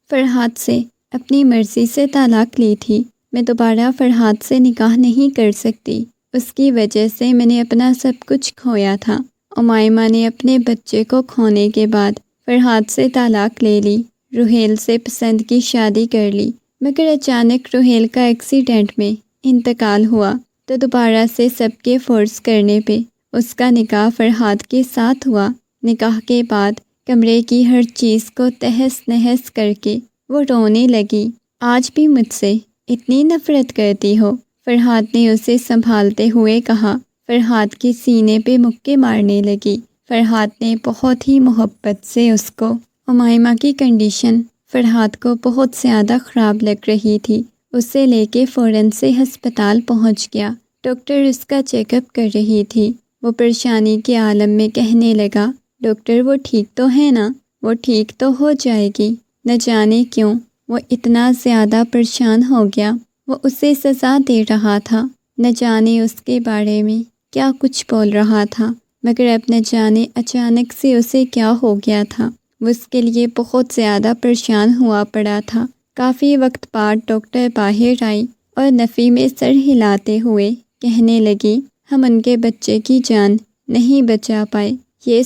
فرحات سے اپنی مرضی سے طلاق لی تھی۔ میں دوبارہ فرحات سے نکاح نہیں کر سکتی۔ اس کی وجہ سے میں نے اپنا سب کچھ کھویا تھا۔ امائمہ نے اپنے بچے کو کھونے کے بعد فرحات سے طلاق لے لی، روحیل سے پسند کی شادی کر لی، مگر اچانک روحیل کا ایکسیڈنٹ میں انتقال ہوا تو دوبارہ سے سب کے فورس کرنے پہ اس کا نکاح فرحات کے ساتھ ہوا۔ نکاح کے بعد کمرے کی ہر چیز کو تہس نہس کر کے وہ رونے لگی۔ آج بھی مجھ سے اتنی نفرت کرتی ہو؟ فرحات نے اسے سنبھالتے ہوئے کہا۔ فرحات کے سینے پہ مکے مارنے لگی۔ فرحات نے بہت ہی محبت سے اس کو، امائمہ کی کنڈیشن فرحات کو بہت زیادہ خراب لگ رہی تھی، اسے لے کے فوراً سے ہسپتال پہنچ گیا۔ ڈاکٹر اس کا چیک اپ کر رہی تھی۔ وہ پریشانی کے عالم میں کہنے لگا، ڈاکٹر وہ ٹھیک تو ہے نا؟ وہ ٹھیک تو ہو جائے گی۔ نہ جانے کیوں وہ اتنا زیادہ پریشان ہو گیا۔ وہ اسے سزا دے رہا تھا، نہ جانے اس کے بارے میں کیا کچھ بول رہا تھا، مگر اب نہ جانے اچانک سے اسے کیا ہو گیا تھا۔ وہ اس کے لیے بہت زیادہ پریشان ہوا پڑا تھا۔ کافی وقت بعد ڈاکٹر باہر آئی اور نفی میں سر ہلاتے ہوئے کہنے لگی، ہم ان کے بچے کی جان نہیں بچا پائے۔ یہ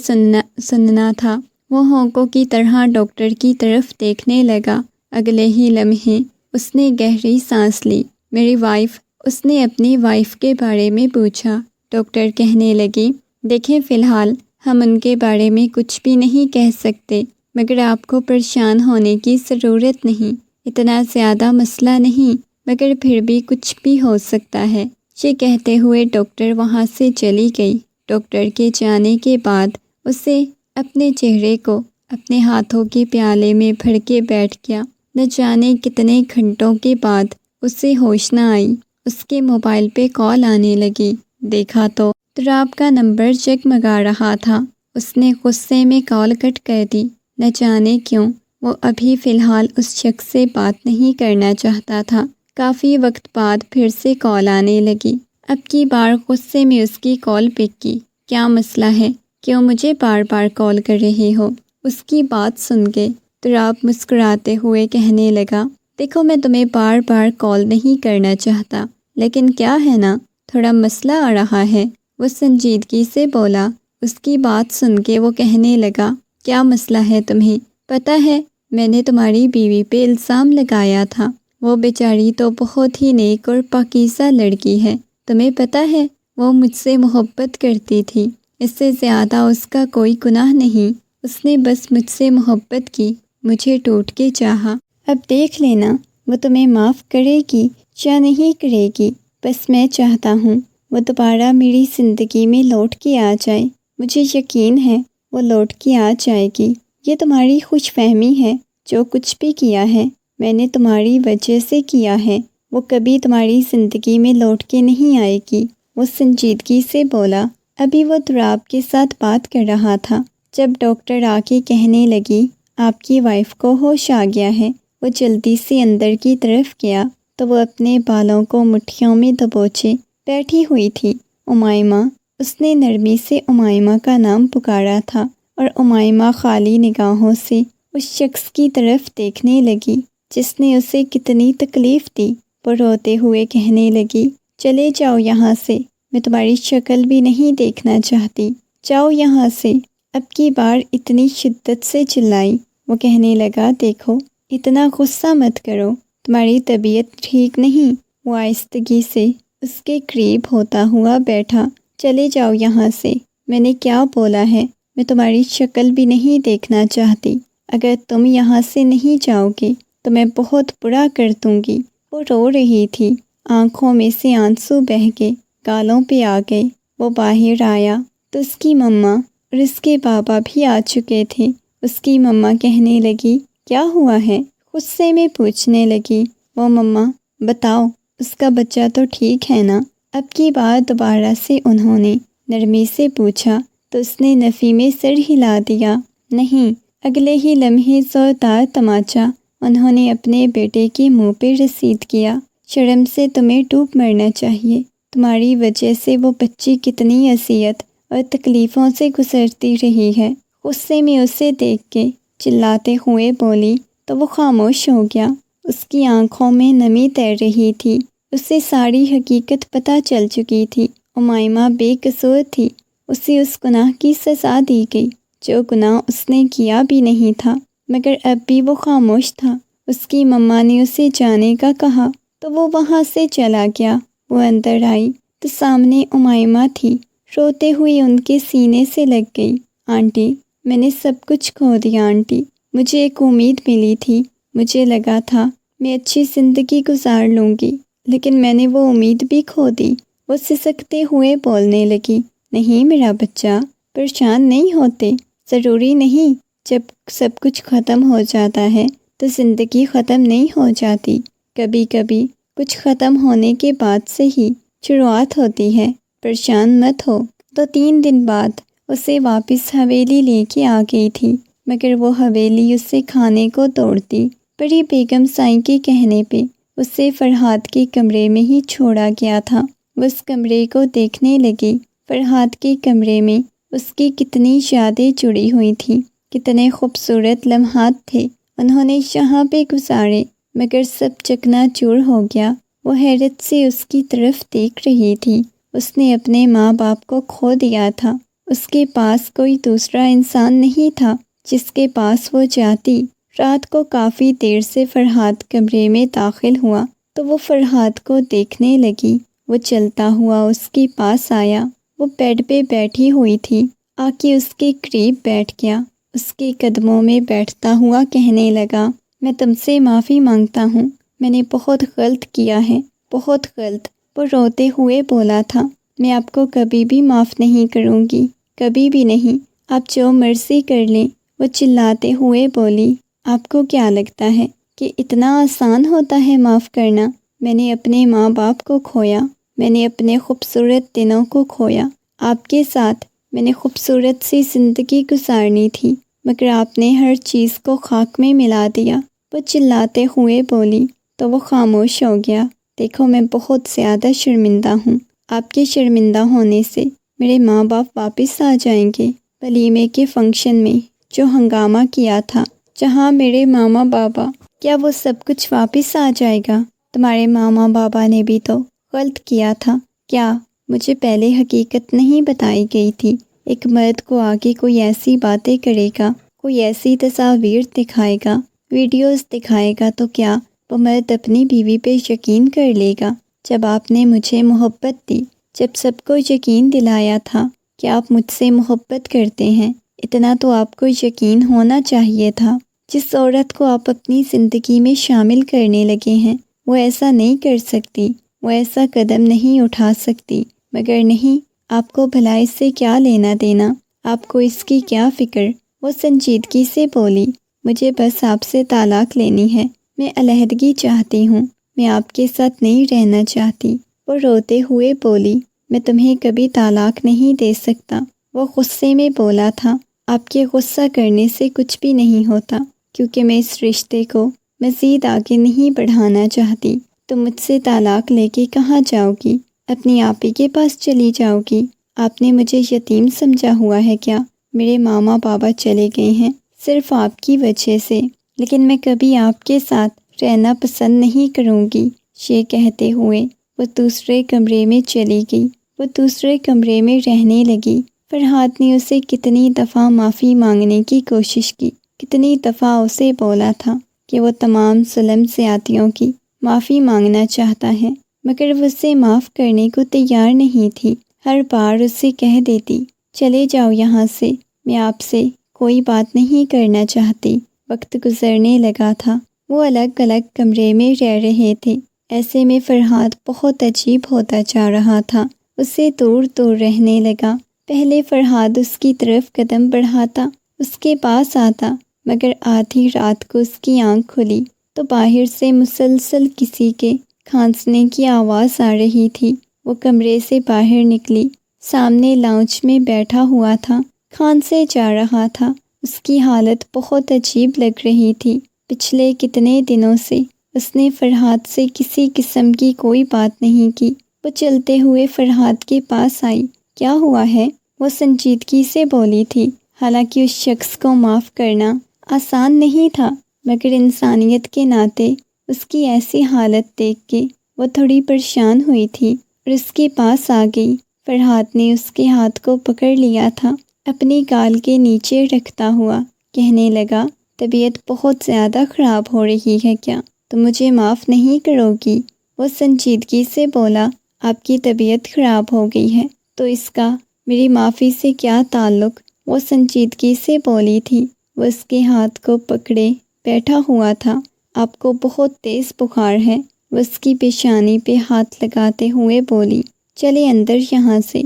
سننا تھا۔ وہ ہونکوں کی طرح ڈاکٹر کی طرف دیکھنے لگا۔ اگلے ہی لمحے اس نے گہری سانس لی۔ میری وائف، اس نے اپنی وائف کے بارے میں پوچھا۔ ڈاکٹر کہنے لگی، دیکھیں فی الحال ہم ان کے بارے میں کچھ بھی نہیں کہہ سکتے، مگر آپ کو پریشان ہونے کی ضرورت نہیں، اتنا زیادہ مسئلہ نہیں، مگر پھر بھی کچھ بھی ہو سکتا ہے۔ یہ کہتے ہوئے ڈاکٹر وہاں سے چلی گئی۔ ڈاکٹر کے جانے کے بعد اسے اپنے چہرے کو اپنے ہاتھوں کے پیالے میں بھر کے بیٹھ گیا۔ نہ جانے کتنے گھنٹوں کے بعد اسے ہوش نہ آئی۔ اس کے موبائل پہ کال آنے لگی۔ دیکھا تو تراب کا نمبر جگمگا رہا تھا۔ اس نے غصے میں کال کٹ کر دی۔ نہ جانے کیوں وہ ابھی فی الحال اس شخص سے بات نہیں کرنا چاہتا تھا۔ کافی وقت بعد پھر سے کال آنے لگی۔ اب کی بار غصے میں اس کی کال پک کی۔ کیا مسئلہ ہے؟ کیوں مجھے بار بار کال کر رہے ہو؟ اس کی بات سن کے تراب مسکراتے ہوئے کہنے لگا، دیکھو میں تمہیں بار بار کال نہیں کرنا چاہتا، لیکن کیا ہے نا، تھوڑا مسئلہ آ رہا ہے۔ وہ سنجیدگی سے بولا۔ اس کی بات سن کے وہ کہنے لگا، کیا مسئلہ ہے تمہیں؟ پتہ ہے میں نے تمہاری بیوی پہ الزام لگایا تھا۔ وہ بیچاری تو بہت ہی نیک اور پاکیزہ لڑکی ہے۔ تمہیں پتہ ہے وہ مجھ سے محبت کرتی تھی، اس سے زیادہ اس کا کوئی گناہ نہیں۔ اس نے بس مجھ سے محبت کی، مجھے ٹوٹ کے چاہا۔ اب دیکھ لینا وہ تمہیں معاف کرے گی یا نہیں کرے گی۔ بس میں چاہتا ہوں وہ دوبارہ میری زندگی میں لوٹ کے آ جائے۔ مجھے یقین ہے وہ لوٹ کے آ جائے گی۔ یہ تمہاری خوش فہمی ہے۔ جو کچھ بھی کیا ہے میں نے تمہاری وجہ سے کیا ہے۔ وہ کبھی تمہاری زندگی میں لوٹ کے نہیں آئے گی۔ وہ سنجیدگی سے بولا۔ ابھی وہ تراب کے ساتھ بات کر رہا تھا جب ڈاکٹر آ کے کہنے لگی، آپ کی وائف کو ہوش آ گیا ہے۔ وہ جلدی سے اندر کی طرف گیا تو وہ اپنے بالوں کو مٹھیوں میں دبوچے بیٹھی ہوئی تھی۔ امائمہ، اس نے نرمی سے امائمہ کا نام پکارا تھا اور امائمہ خالی نگاہوں سے اس شخص کی طرف دیکھنے لگی جس نے اسے کتنی تکلیف دی۔ وہ روتے ہوئے کہنے لگی، چلے جاؤ یہاں سے، میں تمہاری شکل بھی نہیں دیکھنا چاہتی، جاؤ یہاں سے۔ اب کی بار اتنی شدت سے چلائی۔ وہ کہنے لگا، دیکھو اتنا غصہ مت کرو، تمہاری طبیعت ٹھیک نہیں۔ وہ آہستگی سے اس کے قریب ہوتا ہوا بیٹھا۔ چلے جاؤ یہاں سے، میں نے کیا بولا ہے، میں تمہاری شکل بھی نہیں دیکھنا چاہتی۔ اگر تم یہاں سے نہیں جاؤ گے تو میں بہت برا کر دوں گی۔ وہ رو رہی تھی، آنکھوں میں سے آنسو بہہ گئے، گالوں پہ آ گئے۔ وہ باہر آیا تو اس کی مما اور اس کے بابا بھی آ چکے تھے۔ اس کی مما کہنے لگی، کیا ہوا ہے؟ غصے میں پوچھنے لگی وہ مما، بتاؤ اس کا بچہ تو ٹھیک ہے نا؟ اب کی بار دوبارہ سے انہوں نے نرمی سے پوچھا تو اس نے نفی میں سر ہلا دیا، نہیں۔ اگلے ہی لمحے زوردار تماچا انہوں نے اپنے بیٹے کے منہ پہ رسید کیا۔ شرم سے تمہیں ڈوب مرنا چاہیے، تمہاری وجہ سے وہ بچی کتنی اذیت اور تکلیفوں سے گزرتی رہی ہے۔ غصے میں اسے دیکھ کے چلاتے ہوئے بولی، تو وہ خاموش ہو گیا۔ اس کی آنکھوں میں نمی تیر رہی تھی۔ اسے ساری حقیقت پتہ چل چکی تھی۔ امیمہ بے قصور تھی۔ اسے اس گناہ کی سزا دی گئی جو گناہ اس نے کیا بھی نہیں تھا، مگر اب بھی وہ خاموش تھا۔ اس کی مما نے اسے جانے کا کہا تو وہ وہاں سے چلا گیا۔ وہ اندر آئی تو سامنے امیمہ تھی، روتے ہوئے ان کے سینے سے لگ گئی۔ آنٹی، میں نے سب کچھ کھو دیا آنٹی۔ مجھے ایک امید ملی تھی، مجھے لگا تھا میں اچھی زندگی گزار لوں گی، لیکن میں نے وہ امید بھی کھو دی۔ وہ سسکتے ہوئے بولنے لگی، نہیں میرا بچہ، پریشان نہیں ہوتے، ضروری نہیں جب سب کچھ ختم ہو جاتا ہے تو زندگی ختم نہیں ہو جاتی، کبھی کبھی کچھ ختم ہونے کے بعد سے ہی شروعات ہوتی ہے، پریشان مت ہو۔ تو 3 دن بعد اسے واپس حویلی لے کے آ گئی تھی، مگر وہ حویلی اسے کھانے کو توڑتی۔ بڑی بیگم سائیں کے کہنے پہ اسے فرحاد کے کمرے میں ہی چھوڑا گیا تھا۔ وہ اس کمرے کو دیکھنے لگی۔ فرحاد کے کمرے میں اس کی کتنی یادیں جڑی ہوئی تھیں، کتنے خوبصورت لمحات تھے انہوں نے یہاں پہ گزارے، مگر سب چکنا چور ہو گیا۔ وہ حیرت سے اس کی طرف دیکھ رہی تھی۔ اس نے اپنے ماں باپ کو کھو دیا تھا۔ اس کے پاس کوئی دوسرا انسان نہیں تھا جس کے پاس وہ جاتی۔ رات کو کافی دیر سے فرحاد کمرے میں داخل ہوا تو وہ فرحاد کو دیکھنے لگی۔ وہ چلتا ہوا اس کے پاس آیا۔ وہ بیڈ پہ بیٹھی ہوئی تھی، آ کے اس کے قریب بیٹھ گیا۔ اس کے قدموں میں بیٹھتا ہوا کہنے لگا، میں تم سے معافی مانگتا ہوں، میں نے بہت غلط کیا ہے، بہت غلط۔ وہ روتے ہوئے بولا تھا، میں آپ کو کبھی بھی معاف نہیں کروں گی، کبھی بھی نہیں، آپ جو مرضی کر لیں۔ وہ چلاتے ہوئے بولی، آپ کو کیا لگتا ہے کہ اتنا آسان ہوتا ہے معاف کرنا؟ میں نے اپنے ماں باپ کو کھویا، میں نے اپنے خوبصورت دنوں کو کھویا، آپ کے ساتھ میں نے خوبصورت سی زندگی گزارنی تھی، مگر آپ نے ہر چیز کو خاک میں ملا دیا۔ وہ چلاتے ہوئے بولی تو وہ خاموش ہو گیا۔ دیکھو میں بہت زیادہ شرمندہ ہوں، آپ کے شرمندہ ہونے سے میرے ماں باپ واپس آ جائیں گے۔ ولیمے کے فنکشن میں جو ہنگامہ کیا تھا، جہاں میرے ماما بابا، کیا وہ سب کچھ واپس آ جائے گا؟ تمہارے ماما بابا نے بھی تو غلط کیا تھا۔ کیا مجھے پہلے حقیقت نہیں بتائی گئی تھی؟ ایک مرد کو آگے کوئی ایسی باتیں کرے گا، کوئی ایسی تصاویر دکھائے گا، ویڈیوز دکھائے گا تو کیا وہ مرد اپنی بیوی پہ یقین کر لے گا؟ جب آپ نے مجھے محبت دی، جب سب کو یقین دلایا تھا کہ آپ مجھ سے محبت کرتے ہیں، اتنا تو آپ کو یقین ہونا چاہیے تھا۔ جس عورت کو آپ اپنی زندگی میں شامل کرنے لگے ہیں، وہ ایسا نہیں کر سکتی، وہ ایسا قدم نہیں اٹھا سکتی۔ مگر نہیں، آپ کو بھلائی سے کیا لینا دینا، آپ کو اس کی کیا فکر؟ وہ سنجیدگی سے بولی، مجھے بس آپ سے طلاق لینی ہے، میں علیحدگی چاہتی ہوں، میں آپ کے ساتھ نہیں رہنا چاہتی۔ وہ روتے ہوئے بولی، میں تمہیں کبھی طلاق نہیں دے سکتا۔ وہ غصے میں بولا تھا، آپ کے غصہ کرنے سے کچھ بھی نہیں ہوتا، کیونکہ میں اس رشتے کو مزید آگے نہیں بڑھانا چاہتی۔ تم مجھ سے طلاق لے کے کہاں جاؤ گی؟ اپنی آپی کے پاس چلی جاؤ گی؟ آپ نے مجھے یتیم سمجھا ہوا ہے کیا؟ میرے ماما بابا چلے گئے ہیں صرف آپ کی وجہ سے، لیکن میں کبھی آپ کے ساتھ رہنا پسند نہیں کروں گی۔ یہ کہتے ہوئے وہ دوسرے کمرے میں چلی گئی۔ وہ دوسرے کمرے میں رہنے لگی۔ فرحاد نے اسے کتنی دفعہ معافی مانگنے کی کوشش کی، کتنی دفعہ اسے بولا تھا کہ وہ تمام ظلم زیادتیوں کی معافی مانگنا چاہتا ہے، مگر وہ اسے معاف کرنے کو تیار نہیں تھی۔ ہر بار اسے کہہ دیتی، چلے جاؤ یہاں سے، میں آپ سے کوئی بات نہیں کرنا چاہتی۔ وقت گزرنے لگا تھا، وہ الگ الگ کمرے میں رہ رہے تھے۔ ایسے میں فرحاد بہت عجیب ہوتا جا رہا تھا، اسے دور دور رہنے لگا۔ پہلے فرحاد اس کی طرف قدم بڑھاتا، اس کے پاس آتا، مگر آدھی رات کو اس کی آنکھ کھلی تو باہر سے مسلسل کسی کے کھانسنے کی آواز آ رہی تھی۔ وہ کمرے سے باہر نکلی، سامنے لاؤنج میں بیٹھا ہوا تھا، کھانسے جا رہا تھا۔ اس کی حالت بہت عجیب لگ رہی تھی۔ پچھلے کتنے دنوں سے اس نے فرحاد سے کسی قسم کی کوئی بات نہیں کی۔ وہ چلتے ہوئے فرحاد کے پاس آئی۔ کیا ہوا ہے؟ وہ سنجیدگی سے بولی تھی، حالانکہ اس شخص کو معاف کرنا آسان نہیں تھا۔ مگر انسانیت کے ناطے اس کی ایسی حالت دیکھ کے وہ تھوڑی پریشان ہوئی تھی اور اس کے پاس آ گئی۔ فرحات نے اس کے ہاتھ کو پکڑ لیا تھا، اپنی گال کے نیچے رکھتا ہوا کہنے لگا، طبیعت بہت زیادہ خراب ہو رہی ہے کیا؟ تم مجھے معاف نہیں کرو گی؟ وہ سنجیدگی سے بولا، آپ کی طبیعت خراب ہو گئی ہے تو اس کا میری معافی سے کیا تعلق؟ وہ سنجیدگی سے بولی تھی۔ وہ اس کے ہاتھ کو پکڑے بیٹھا ہوا تھا۔ آپ کو بہت تیز بخار ہے، وہ اس کی پیشانی پہ ہاتھ لگاتے ہوئے بولی۔ چلے اندر یہاں سے،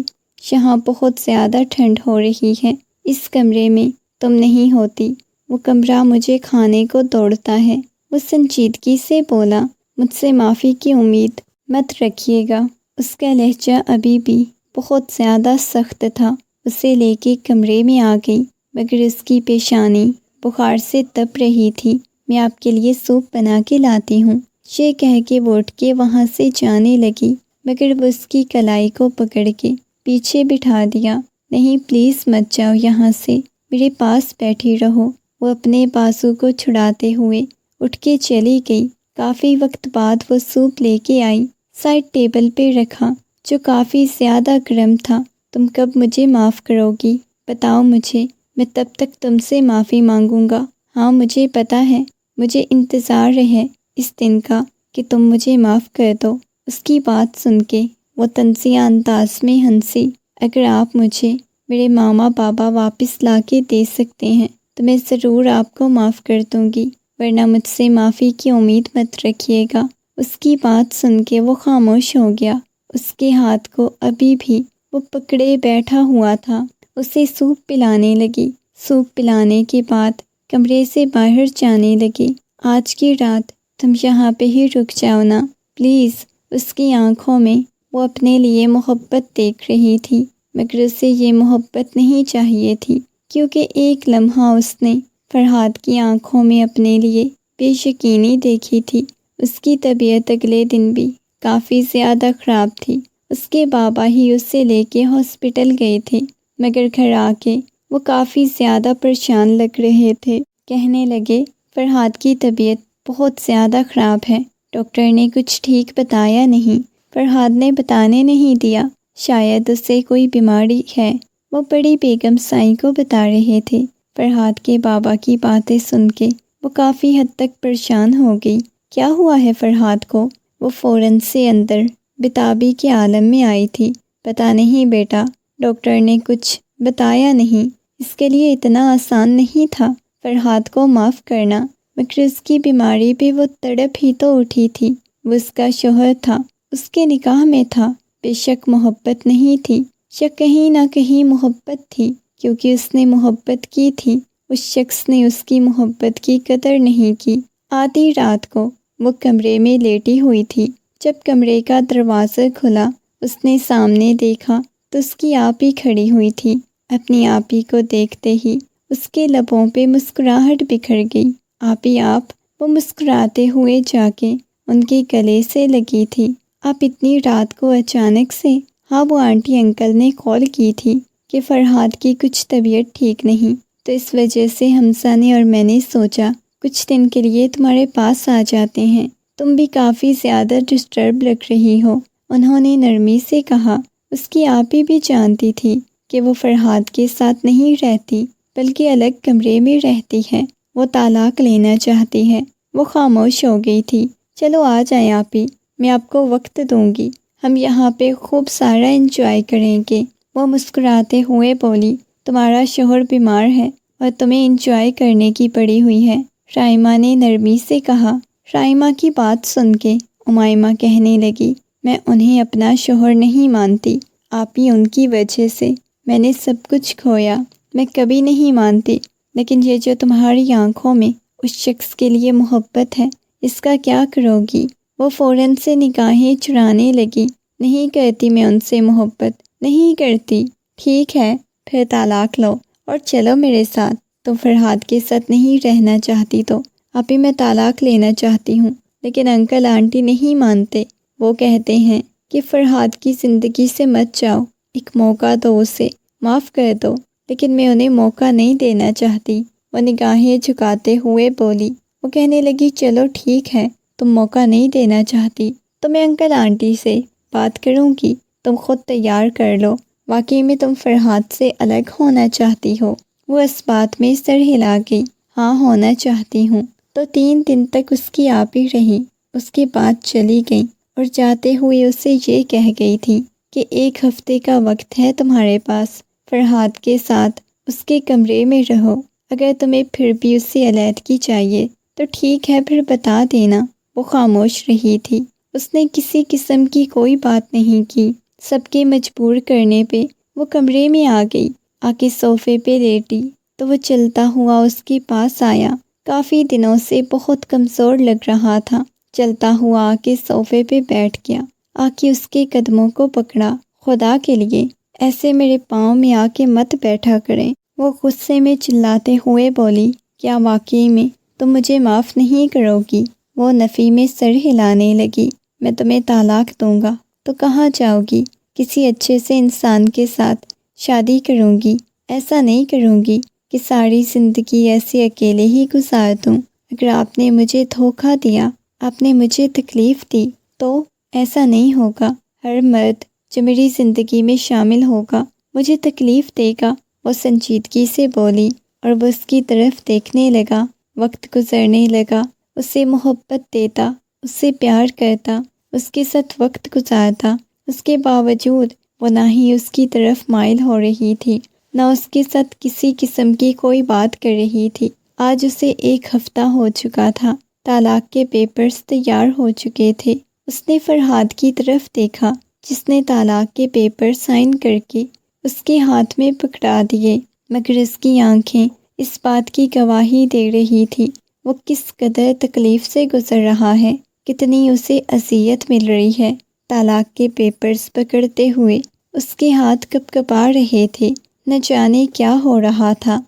یہاں بہت زیادہ ٹھنڈ ہو رہی ہے، اس کمرے میں تم نہیں ہوتی، وہ کمرہ مجھے کھانے کو دوڑتا ہے۔ وہ سنجیدگی سے بولا، مجھ سے معافی کی امید مت رکھیے گا۔ اس کا لہجہ ابھی بھی بہت زیادہ سخت تھا۔ اسے لے کے کمرے میں آ گئی، مگر اس کی پیشانی بخار سے تپ رہی تھی۔ میں آپ کے لیے سوپ بنا کے لاتی ہوں، یہ کہہ کے وہ اٹھ کے وہاں سے جانے لگی، مگر وہ اس کی کلائی کو پکڑ کے پیچھے بٹھا دیا۔ نہیں پلیز مت جاؤ یہاں سے، میرے پاس بیٹھی رہو۔ وہ اپنے بازو کو چھڑاتے ہوئے اٹھ کے چلی گئی۔ کافی وقت بعد وہ سوپ لے کے آئی، سائڈ ٹیبل پہ رکھا، جو کافی زیادہ گرم تھا۔ تم کب مجھے معاف کرو گی؟ بتاؤ مجھے، میں تب تک تم سے معافی مانگوں گا۔ ہاں مجھے پتا ہے، مجھے انتظار ہے اس دن کا کہ تم مجھے معاف کر دو۔ اس کی بات سن کے وہ طنزیہ انداز میں ہنسی۔ اگر آپ مجھے میرے ماما بابا واپس لا کے دے سکتے ہیں تو میں ضرور آپ کو معاف کر دوں گی، ورنہ مجھ سے معافی کی امید مت رکھیے گا۔ اس کی بات سن کے وہ خاموش ہو گیا۔ اس کے ہاتھ کو ابھی بھی وہ پکڑے بیٹھا ہوا تھا۔ اسے سوپ پلانے لگی۔ سوپ پلانے کے بعد کمرے سے باہر جانے لگی۔ آج کی رات تم یہاں پہ ہی رک جاؤ نا پلیز۔ اس کی آنکھوں میں وہ اپنے لیے محبت دیکھ رہی تھی، مگر اسے یہ محبت نہیں چاہیے تھی، کیونکہ ایک لمحہ اس نے فرحات کی آنکھوں میں اپنے لیے بے یقینی دیکھی تھی۔ اس کی طبیعت اگلے دن بھی کافی زیادہ خراب تھی۔ اس کے بابا ہی اسے لے کے ہاسپٹل گئے تھے، مگر گھر آ کے وہ کافی زیادہ پریشان لگ رہے تھے۔ کہنے لگے، فرحات کی طبیعت بہت زیادہ خراب ہے، ڈاکٹر نے کچھ ٹھیک بتایا نہیں، فرحات نے بتانے نہیں دیا، شاید اسے کوئی بیماری ہے۔ وہ بڑی بیگم سائیں کو بتا رہے تھے۔ فرحات کے بابا کی باتیں سن کے وہ کافی حد تک پریشان ہو گئی۔ کیا ہوا ہے فرحات کو؟ وہ فوراً سے اندر بیتابی کے عالم میں آئی تھی۔ پتہ نہیں بیٹا، ڈاکٹر نے کچھ بتایا نہیں۔ اس کے لیے اتنا آسان نہیں تھا فرحات کو معاف کرنا، مگر اس کی بیماری پہ وہ تڑپ ہی تو اٹھی تھی۔ وہ اس کا شوہر تھا، اس کے نکاح میں تھا، بے شک محبت نہیں تھی، یا کہیں نہ کہیں محبت تھی، کیونکہ اس نے محبت کی تھی۔ اس شخص نے اس کی محبت کی قدر نہیں کی۔ آدھی رات کو وہ کمرے میں لیٹی ہوئی تھی۔ جب کمرے کا دروازہ کھلا، اس نے سامنے دیکھا تو اس کی آپی کھڑی ہوئی تھی۔ اپنی آپی کو دیکھتے ہی اس کے لبوں پہ مسکراہٹ بکھر گئی۔ آپی آپ، وہ مسکراتے ہوئے جا کے ان کے گلے سے لگی تھی۔ آپ اتنی رات کو اچانک سے؟ ہاں، وہ آنٹی انکل نے کال کی تھی کہ فرحات کی کچھ طبیعت ٹھیک نہیں، تو اس وجہ سے حمزہ نے اور میں نے سوچا کچھ دن کے لیے تمہارے پاس آ جاتے ہیں، تم بھی کافی زیادہ ڈسٹرب لگ رہی ہو، انہوں نے نرمی سے کہا۔ اس کی آپی بھی جانتی تھی کہ وہ فرحات کے ساتھ نہیں رہتی، بلکہ الگ کمرے میں رہتی ہے، وہ طلاق لینا چاہتی ہے۔ وہ خاموش ہو گئی تھی۔ چلو آ جائیں آپی، میں آپ کو وقت دوں گی، ہم یہاں پہ خوب سارا انجوائے کریں گے۔ وہ مسکراتے ہوئے بولی، تمہارا شوہر بیمار ہے اور تمہیں انجوائے کرنے کی پڑی ہوئی ہے، رائمہ نے نرمی سے کہا۔ رائمہ کی بات سن کے امائمہ کہنے لگی، میں انہیں اپنا شوہر نہیں مانتی، آپی ان کی وجہ سے میں نے سب کچھ کھویا، میں کبھی نہیں مانتی، لیکن یہ جو تمہاری آنکھوں میں اس شخص کے لیے محبت ہے، اس کا کیا کرو گی؟ وہ فوراً سے نگاہیں چرانے لگی۔ نہیں کرتی میں ان سے محبت، نہیں کرتی۔ ٹھیک ہے، پھر طلاق لو اور چلو میرے ساتھ۔ تم فرحات کے ساتھ نہیں رہنا چاہتی تو ابھی میں طلاق لینا چاہتی ہوں، لیکن انکل آنٹی نہیں مانتے، وہ کہتے ہیں کہ فرحات کی زندگی سے مت جاؤ، ایک موقع دو اسے، معاف کر دو، لیکن میں انہیں موقع نہیں دینا چاہتی۔ وہ نگاہیں جھکاتے ہوئے بولی۔ وہ وہ کہنے لگی چلو ٹھیک ہے، تم موقع نہیں دینا چاہتی تو میں انکل آنٹی سے بات کروں گی، تم خود تیار کر لو، واقعی میں تم فرحاد سے الگ ہونا چاہتی ہو؟ وہ اس بات میں سر ہلا گئی، ہاں ہونا چاہتی ہوں۔ تو 3 دن تک اس کی آپ ہی رہی، اس کے بعد چلی گئی اور جاتے ہوئے اسے یہ کہہ گئی تھی کہ 1 ہفتے کا وقت ہے تمہارے پاس، فرحاد کے ساتھ اس کے کمرے میں رہو، اگر تمہیں پھر بھی اس سے علیحدگی چاہیے تو ٹھیک ہے پھر بتا دینا۔ وہ خاموش رہی تھی، اس نے کسی قسم کی کوئی بات نہیں کی۔ سب کے مجبور کرنے پہ وہ کمرے میں آ گئی، آ کے صوفے پہ لیٹی تو وہ چلتا ہوا اس کے پاس آیا۔ کافی دنوں سے بہت کمزور لگ رہا تھا، چلتا ہوا آ کے صوفے پہ بیٹھ گیا، آ کے اس کے قدموں کو پکڑا، خدا کے لیے ایسے میرے پاؤں میں آ کے مت بیٹھا کریں۔ وہ غصے میں چلاتے ہوئے بولی، کیا واقعی میں تم مجھے معاف نہیں کرو گی؟ وہ نفی میں سر ہلانے لگی، میں تمہیں طلاق دوں گا تو کہاں جاؤ گی؟ کسی اچھے سے انسان کے ساتھ شادی کروں گی، ایسا نہیں کروں گی کہ ساری زندگی ایسے اکیلے ہی گزار دوں۔ اگر آپ نے مجھے دھوکہ دیا، آپ نے مجھے تکلیف دی تو ایسا نہیں ہوگا۔ ہر مرد جو میری زندگی میں شامل ہوگا مجھے تکلیف دے گا۔ وہ سنجیدگی سے بولی اور وہ اس کی طرف دیکھنے لگا۔ وقت گزرنے لگا، اسے محبت دیتا، اس سے پیار کرتا، اس کے ساتھ وقت گزارتا، اس کے باوجود وہ نہ ہی اس کی طرف مائل ہو رہی تھی، نہ اس کے ساتھ کسی قسم کی کوئی بات کر رہی تھی۔ آج اسے 1 ہفتہ ہو چکا تھا، طلاق کے پیپرز تیار ہو چکے تھے۔ اس نے فرحاد کی طرف دیکھا جس نے طلاق کے پیپر سائن کر کے اس کے ہاتھ میں پکڑا دیے، مگر اس کی آنکھیں اس بات کی گواہی دے رہی تھی وہ کس قدر تکلیف سے گزر رہا ہے، کتنی اسے اذیت مل رہی ہے۔ طلاق کے پیپرز پکڑتے ہوئے اس کے ہاتھ کپ کپا رہے تھے، نہ جانے کیا ہو رہا تھا،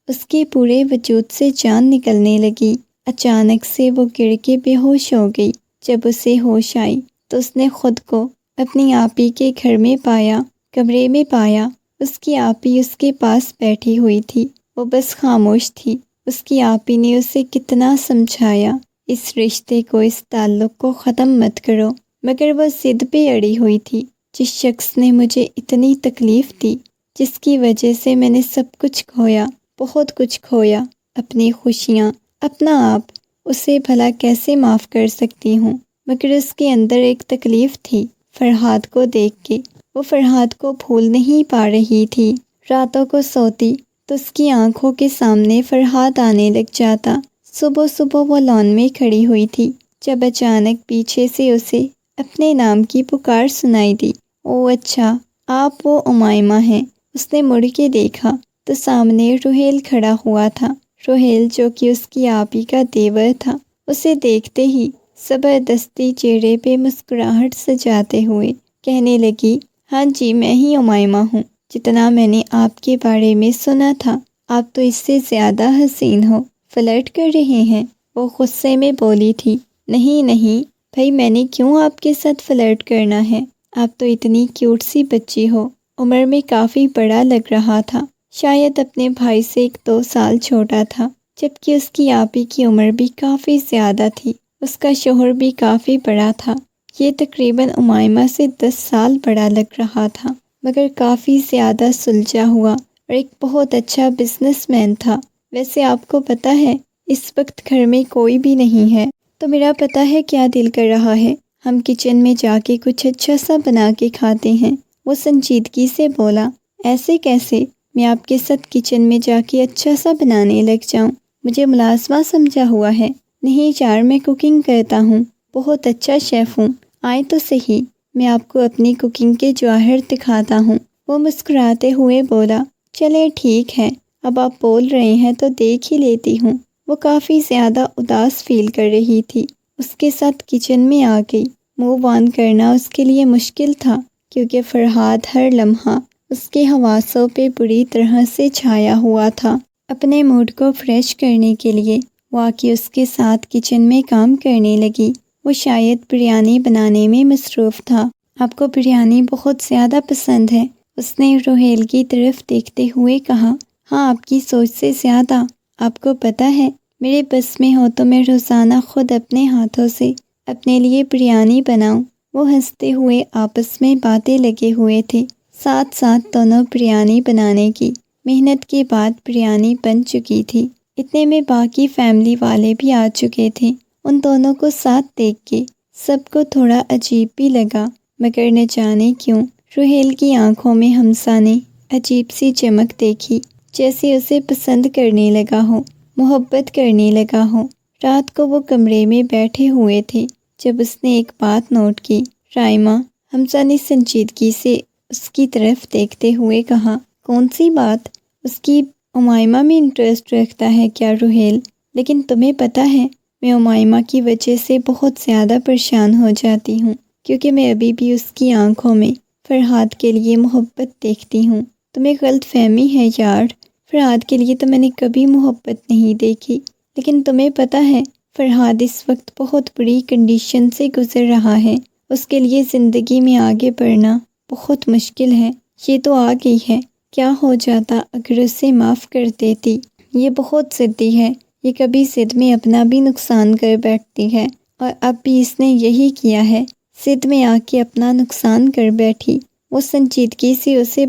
اس کے پورے وجود سے جان نکلنے لگی۔ اچانک سے وہ گر کے بے ہوش ہو گئی۔ جب اسے ہوش آئی تو اس نے خود کو اپنی آپی کے گھر میں پایا، کمرے میں پایا۔ اس کی آپی اس کے پاس بیٹھی ہوئی تھی، وہ بس خاموش تھی۔ اس کی آپی نے اسے کتنا سمجھایا، اس رشتے کو، اس تعلق کو ختم مت کرو، مگر وہ ضد پہ اڑی ہوئی تھی۔ جس شخص نے مجھے اتنی تکلیف دی، جس کی وجہ سے میں نے سب کچھ کھویا، بہت کچھ کھویا، اپنی خوشیاں، اپنا آپ، اسے بھلا کیسے معاف کر سکتی ہوں؟ مگر اس کے اندر ایک تکلیف تھی فرحاد کو دیکھ کے، وہ فرحاد کو بھول نہیں پا رہی تھی۔ راتوں کو سوتی تو اس کی آنکھوں کے سامنے فرحاد آنے لگ جاتا۔ صبح صبح وہ لان میں کھڑی ہوئی تھی جب اچانک پیچھے سے اسے اپنے نام کی پکار سنائی دی۔ او اچھا، آپ وہ امائمہ ہیں۔ اس نے مڑ کے دیکھا تو سامنے روحیل کھڑا ہوا تھا، روحیل جو کہ اس کی آپی کا دیور تھا۔ اسے دیکھتے ہی زبردستی چہرے پہ مسکراہٹ سجاتے ہوئے کہنے لگی، ہاں جی میں ہی امائمہ ہوں، جتنا میں نے آپ کے بارے میں سنا تھا آپ تو اس سے زیادہ حسین ہو، فلرٹ کر رہے ہیں؟ وہ غصے میں بولی تھی، نہیں نہیں بھائی، میں نے کیوں آپ کے ساتھ فلرٹ کرنا ہے؟ آپ تو اتنی کیوٹ سی بچی ہو۔ عمر میں کافی بڑا لگ رہا تھا، شاید اپنے بھائی سے 1-2 سال چھوٹا تھا، جبکہ اس کی آپی کی عمر بھی کافی زیادہ تھی، اس کا شوہر بھی کافی بڑا تھا۔ یہ تقریباً امائمہ سے 10 سال بڑا لگ رہا تھا، مگر کافی زیادہ سلجھا ہوا اور ایک بہت اچھا بزنس مین تھا۔ ویسے آپ کو پتہ ہے اس وقت گھر میں کوئی بھی نہیں ہے، تو میرا پتہ ہے کیا دل کر رہا ہے، ہم کچن میں جا کے کچھ اچھا سا بنا کے کھاتے ہیں۔ وہ سنجیدگی سے بولا، ایسے کیسے؟ میں آپ کے ساتھ کچن میں جا کے اچھا سا بنانے لگ جاؤں؟ مجھے ملازمہ سمجھا ہوا ہے؟ نہیں یار، میں کوکنگ کرتا ہوں، بہت اچھا شیف ہوں، آئیں تو صحیح، میں آپ کو اپنی کوکنگ کے جواہر دکھاتا ہوں۔ وہ مسکراتے ہوئے بولا، چلے ٹھیک ہے، اب آپ بول رہے ہیں تو دیکھ ہی لیتی ہوں۔ وہ کافی زیادہ اداس فیل کر رہی تھی، اس کے ساتھ کچن میں آ گئی۔ موو آن کرنا اس کے لیے مشکل تھا، کیونکہ فرحاد ہر لمحہ اس کے حواسوں پہ بری طرح سے چھایا ہوا تھا۔ اپنے موڈ کو فریش کرنے کے لیے وہ آ کے اس کے ساتھ کچن میں کام کرنے لگی۔ وہ شاید بریانی بنانے میں مصروف تھا۔ آپ کو بریانی بہت زیادہ پسند ہے؟ اس نے روحیل کی طرف دیکھتے ہوئے کہا، ہاں آپ کی سوچ سے زیادہ۔ آپ کو پتہ ہے میرے بس میں ہو تو میں روزانہ خود اپنے ہاتھوں سے اپنے لیے بریانی بناؤں۔ وہ ہنستے ہوئے آپس میں باتیں لگے ہوئے تھے، ساتھ ساتھ دونوں بریانی بنانے کی محنت کے بعد بریانی بن چکی تھی۔ اتنے میں باقی فیملی والے بھی آ چکے تھے۔ ان دونوں کو ساتھ دیکھ کے سب کو تھوڑا عجیب بھی لگا، مگر نہ جانے کیوں روحیل کی آنکھوں میں حمزہ نے عجیب سی چمک دیکھی، جیسے اسے پسند کرنے لگا ہو، محبت کرنے لگا ہو۔ رات کو وہ کمرے میں بیٹھے ہوئے تھے جب اس نے ایک بات نوٹ کی۔ رائمہ، حمزہ نے سنجیدگی سے اس کی طرف دیکھتے ہوئے کہا، کون سی بات؟ اس کی امائمہ میں انٹرسٹ رکھتا ہے کیا روحیل؟ لیکن تمہیں پتہ ہے میں امائمہ کی وجہ سے بہت زیادہ پریشان ہو جاتی ہوں، کیونکہ میں ابھی بھی اس کی آنکھوں میں فرحاد کے لیے محبت دیکھتی ہوں۔ تمہیں غلط فہمی ہے یار، فرحاد کے لیے تو میں نے کبھی محبت نہیں دیکھی، لیکن تمہیں پتہ ہے فرحاد اس وقت بہت بڑی کنڈیشن سے گزر رہا ہے۔ اس کے لیے زندگی میں آگے بڑھنا بہت مشکل ہے۔ یہ تو آ گئی ہے، کیا ہو جاتا اگر اسے معاف کر دیتی؟ یہ بہت ضدی ہے، یہ کبھی ضد میں اپنا بھی نقصان کر بیٹھتی ہے، اور اب بھی اس نے یہی کیا ہے، ضد میں آ کے اپنا نقصان کر بیٹھی۔ وہ سنجیدگی سے اسے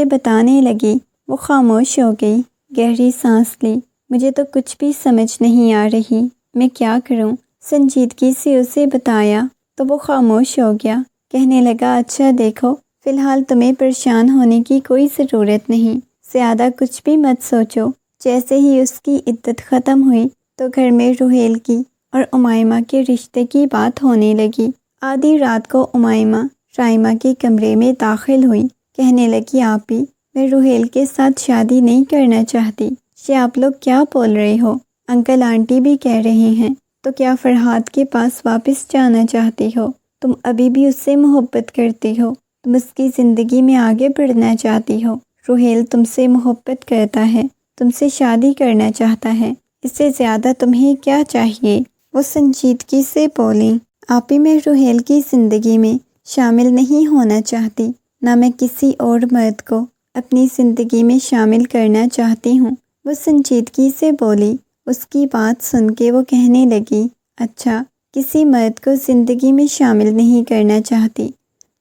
بتانے لگی۔ وہ خاموش ہو گئی، گہری سانس لی۔ مجھے تو کچھ بھی سمجھ نہیں آ رہی، میں کیا کروں؟ سنجیدگی سے اسے بتایا تو وہ خاموش ہو گیا، کہنے لگا، اچھا دیکھو، فی الحال تمہیں پریشان ہونے کی کوئی ضرورت نہیں، زیادہ کچھ بھی مت سوچو۔ جیسے ہی اس کی عدت ختم ہوئی تو گھر میں روحیل کی اور امائمہ کے رشتے کی بات ہونے لگی۔ آدھی رات کو امائمہ رائمہ کے کمرے میں داخل ہوئی، کہنے لگی، آپی، میں روحیل کے ساتھ شادی نہیں کرنا چاہتی۔ یہ آپ لوگ کیا بول رہے ہو؟ انکل آنٹی بھی کہہ رہے ہیں، تو کیا فرحاد کے پاس واپس جانا چاہتی ہو؟ تم ابھی بھی اس سے محبت کرتی ہو؟ تم اس کی زندگی میں آگے بڑھنا چاہتی ہو؟ روحیل تم سے محبت کرتا ہے، تم سے شادی کرنا چاہتا ہے، اس سے زیادہ تمہیں کیا چاہیے؟ وہ سنجیدگی سے بولی، آپی، میں روحیل کی زندگی میں شامل نہیں ہونا چاہتی، نہ میں کسی اور مرد کو اپنی زندگی میں شامل کرنا چاہتی ہوں۔ وہ سنجیدگی سے بولی۔ اس کی بات سن کے وہ کہنے لگی، اچھا، کسی مرد کو زندگی میں شامل نہیں کرنا چاہتی،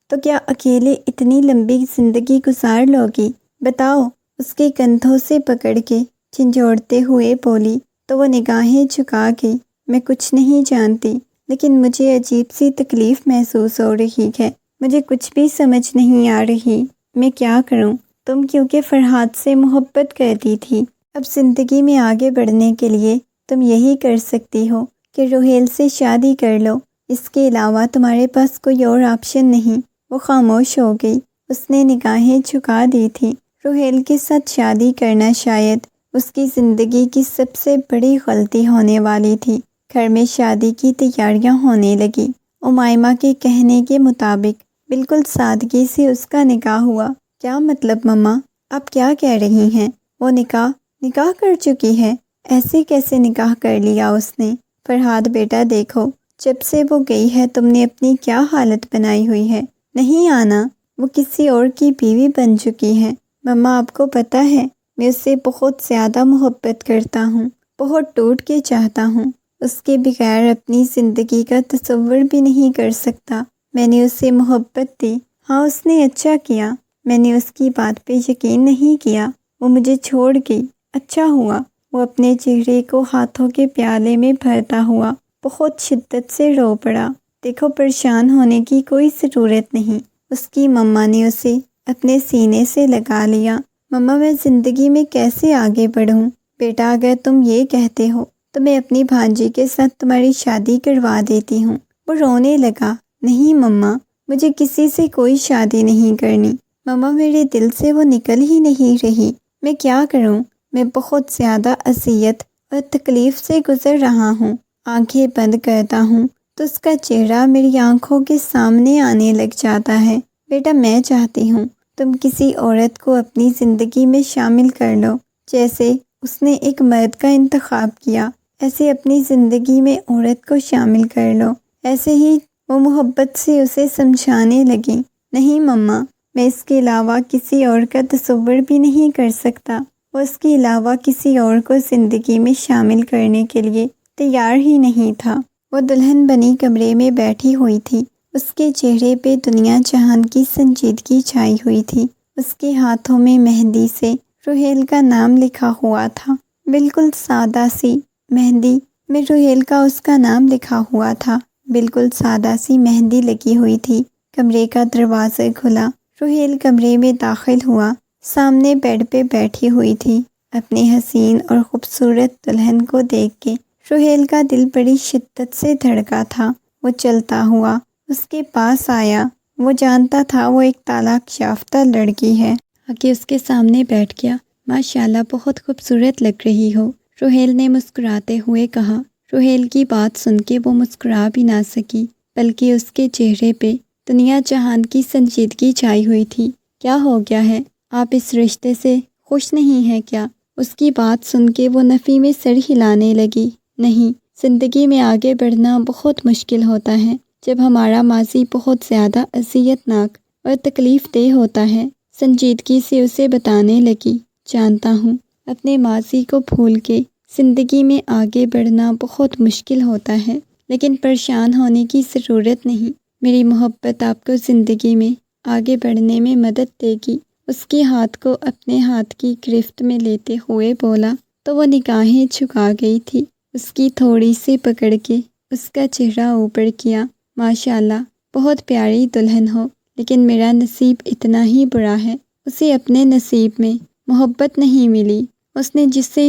تو کیا اکیلے اتنی لمبی زندگی گزار لوگی؟ بتاؤ، اس کے کندھوں سے پکڑ کے جھنجھوڑتے ہوئے بولی تو وہ نگاہیں جھکا گئی۔ میں کچھ نہیں جانتی، لیکن مجھے عجیب سی تکلیف محسوس ہو رہی ہے، مجھے کچھ بھی سمجھ نہیں آ رہی، میں کیا کروں؟ تم کیونکہ فرحاد سے محبت کرتی تھی، اب زندگی میں آگے بڑھنے کے لیے تم یہی کر سکتی ہو کہ روحیل سے شادی کر لو، اس کے علاوہ تمہارے پاس کوئی اور آپشن نہیں۔ وہ خاموش ہو گئی، اس نے نگاہیں جھکا دی تھی۔ روحیل کے ساتھ شادی کرنا شاید اس کی زندگی کی سب سے بڑی غلطی ہونے والی تھی۔ گھر میں شادی کی تیاریاں ہونے لگی۔ امائمہ کے کہنے کے مطابق بالکل سادگی سے اس کا نکاح ہوا۔ کیا مطلب مما؟ آپ کیا کہہ رہی ہیں؟ وہ نکاح کر چکی ہے؟ ایسے کیسے نکاح کر لیا اس نے؟ فرحاد بیٹا دیکھو، جب سے وہ گئی ہے تم نے اپنی کیا حالت بنائی ہوئی ہے۔ نہیں آنا، وہ کسی اور کی بیوی بن چکی ہے۔ مما، آپ کو پتہ ہے میں اس سے بہت زیادہ محبت کرتا ہوں، بہت ٹوٹ کے چاہتا ہوں، اس کے بغیر اپنی زندگی کا تصور بھی نہیں کر سکتا۔ میں نے اسے محبت دی، ہاں اس نے اچھا کیا، میں نے اس کی بات پہ یقین نہیں کیا، وہ مجھے چھوڑ گئی، اچھا ہوا۔ وہ اپنے چہرے کو ہاتھوں کے پیالے میں بھرتا ہوا بہت شدت سے رو پڑا۔ دیکھو، پریشان ہونے کی کوئی ضرورت نہیں۔ اس کی مما نے اسے اپنے سینے سے لگا لیا۔ مما، میں زندگی میں کیسے آگے بڑھوں؟ بیٹا، اگر تم یہ کہتے ہو تو میں اپنی بھانجی کے ساتھ تمہاری شادی کروا دیتی ہوں۔ وہ رونے لگا، نہیں مما، مجھے کسی سے کوئی شادی نہیں کرنی۔ مما، میرے دل سے وہ نکل ہی نہیں رہی، میں کیا کروں؟ میں بہت زیادہ اذیت اور تکلیف سے گزر رہا ہوں۔ آنکھیں بند کرتا ہوں تو اس کا چہرہ میری آنکھوں کے سامنے آنے لگ جاتا ہے۔ بیٹا، میں چاہتی ہوں تم کسی عورت کو اپنی زندگی میں شامل کر لو، جیسے اس نے ایک مرد کا انتخاب کیا، ایسے اپنی زندگی میں عورت کو شامل کر لو۔ ایسے ہی وہ محبت سے اسے سمجھانے لگی، نہیں مما، میں اس کے علاوہ کسی اور کا تصور بھی نہیں کر سکتا۔ وہ اس کے علاوہ کسی اور کو زندگی میں شامل کرنے کے لیے تیار ہی نہیں تھا۔ وہ دلہن بنی کمرے میں بیٹھی ہوئی تھی، اس کے چہرے پہ دنیا جہان کی سنجیدگی چھائی ہوئی تھی۔ اس کے ہاتھوں میں مہندی سے روحیل کا نام لکھا ہوا تھا، بالکل سادہ سی مہندی میں روحیل کا اس کا نام لکھا ہوا تھا، بالکل سادہ سی مہندی لگی ہوئی تھی۔ کمرے کا دروازہ کھلا، روحیل کمرے میں داخل ہوا، سامنے بیڈ پہ بیٹھی ہوئی تھی۔ اپنی حسین اور خوبصورت دلہن کو دیکھ کے روحیل کا دل بڑی شدت سے دھڑکا تھا۔ وہ چلتا ہوا اس کے پاس آیا، وہ جانتا تھا وہ ایک طلاق یافتہ لڑکی ہے، کہ اس کے سامنے بیٹھ گیا۔ ماشاءاللہ بہت خوبصورت لگ رہی ہو، روحیل نے مسکراتے ہوئے کہا۔ روحیل کی بات سن کے وہ مسکرا بھی نہ سکی، بلکہ اس کے چہرے پہ دنیا جہان کی سنجیدگی چھائی ہوئی تھی۔ کیا ہو گیا ہے؟ آپ اس رشتے سے خوش نہیں ہیں کیا؟ اس کی بات سن کے وہ نفی میں سر ہلانے لگی۔ نہیں، زندگی میں آگے بڑھنا بہت مشکل ہوتا ہے جب ہمارا ماضی بہت زیادہ اذیت ناک اور تکلیف دہ ہوتا ہے۔ سنجیدگی سے اسے بتانے لگی، جانتا ہوں اپنے ماضی کو بھول کے زندگی میں آگے بڑھنا بہت مشکل ہوتا ہے، لیکن پریشان ہونے کی ضرورت نہیں۔ میری محبت آپ کو زندگی میں آگے بڑھنے میں مدد دے گی۔ اس کے ہاتھ کو اپنے ہاتھ کی گرفت میں لیتے ہوئے بولا تو وہ نگاہیں جھکا گئی تھی۔ اس کی تھوڑی سی پکڑ کے اس کا چہرہ اوپر کیا۔ ماشاءاللہ بہت پیاری دلہن ہو، لیکن میرا نصیب اتنا ہی برا ہے، اسے اپنے نصیب میں محبت نہیں ملی۔ اس نے جس سے